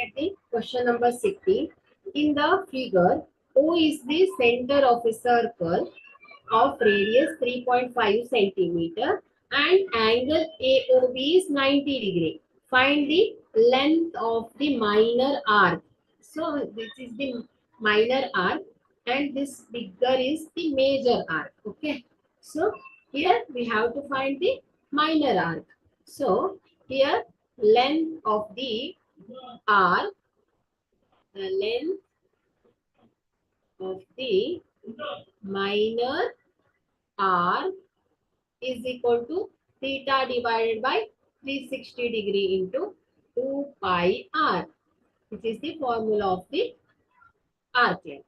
at the question number 16. In the figure, O is the center of a circle of radius 3.5 centimeter and angle AOB is 90 degree. Find the length of the minor arc. So this is the minor arc and this figure is the major arc. Okay. So here we have to find the minor arc. So here length of the arc, the length of the minor arc is equal to theta divided by 360 degree into 2 pi r, which is the formula of the arc length.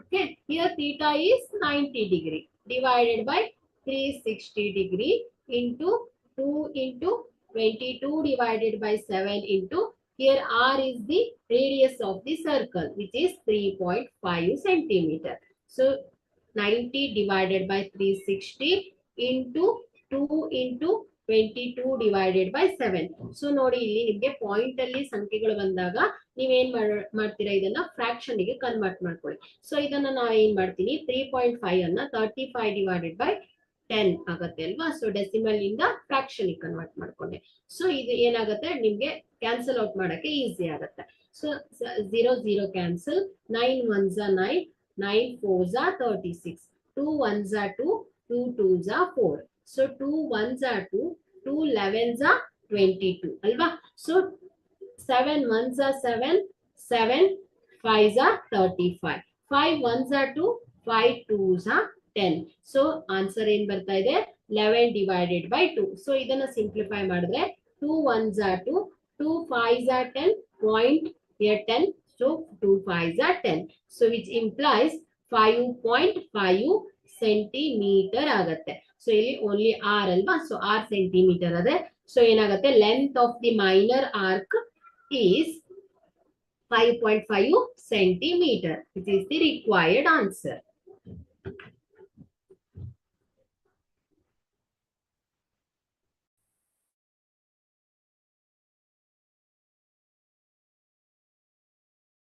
Okay, here theta is 90 degree divided by 360 degree into 2 into 22 divided by 7 into here r is the radius of the circle which is 3.5 centimeter. So 90 divided by 360 into 2 into 22 divided by 7. So ನೋಡಿ ಇಲ್ಲಿ ನಿಮಗೆ point ಅಲ್ಲಿ ಸಂಖ್ಯೆಗಳು ಬಂದಾಗ ನೀವೇನ್ ಮಾಡ್ತೀರಾ ಇದನ್ನ fraction ಗೆ ಕನ್ವರ್ಟ್ ಮಾಡ್ಕೊಳ್ಳಿ. ಸೊ ಇದನ್ನ ನಾವು ಏನ್ ಮಾಡ್ತೀನಿ 3.5 ಅನ್ನ 35 divided by 10 ಆಗುತ್ತೆ ಅಲ್ವಾ. ಸೊ ಡೆಸಿಮಲ್ ಇಂದ ಫ್ರಾಕ್ಷನ್ ಗೆ ಕನ್ವರ್ಟ್ ಮಾಡ್ಕೊಂಡೆ. ಸೊ ಇದು ಏನಾಗುತ್ತೆ ನಿಮ್ಗೆ ಕ್ಯಾನ್ಸಲ್ ಔಟ್ ಮಾಡಕ್ಕೆ ಈಸಿ ಆಗುತ್ತೆ. So 0 0 cancel, 9 1s are 9, 9 4s are 36, 2 1s are 2, 2 2s are 4. So 2 1s are 2, 2 11s are 22 alva. So 7 1s are 7, 7 5s are 35, 5 1s are 2, 5 2s are 10. So answer ಏನ್ ಬರ್ತಾ ಇದೆ 11 divided by 2. So ಇದನ್ನ simplify ಮಾಡಿದ್ರೆ 2 1s are 2, 2 5s are 10, point here 10. So 2 5s are 10. So which implies 5.5 centimeter ಆಗುತ್ತೆ. So ಇಲ್ಲಿ only R ಅಲ್ವಾ. So 6 centimetre ಅದೇ. So ಏನಾಗುತ್ತೆ length of the minor arc is 5.5 centimeter, which is the required answer.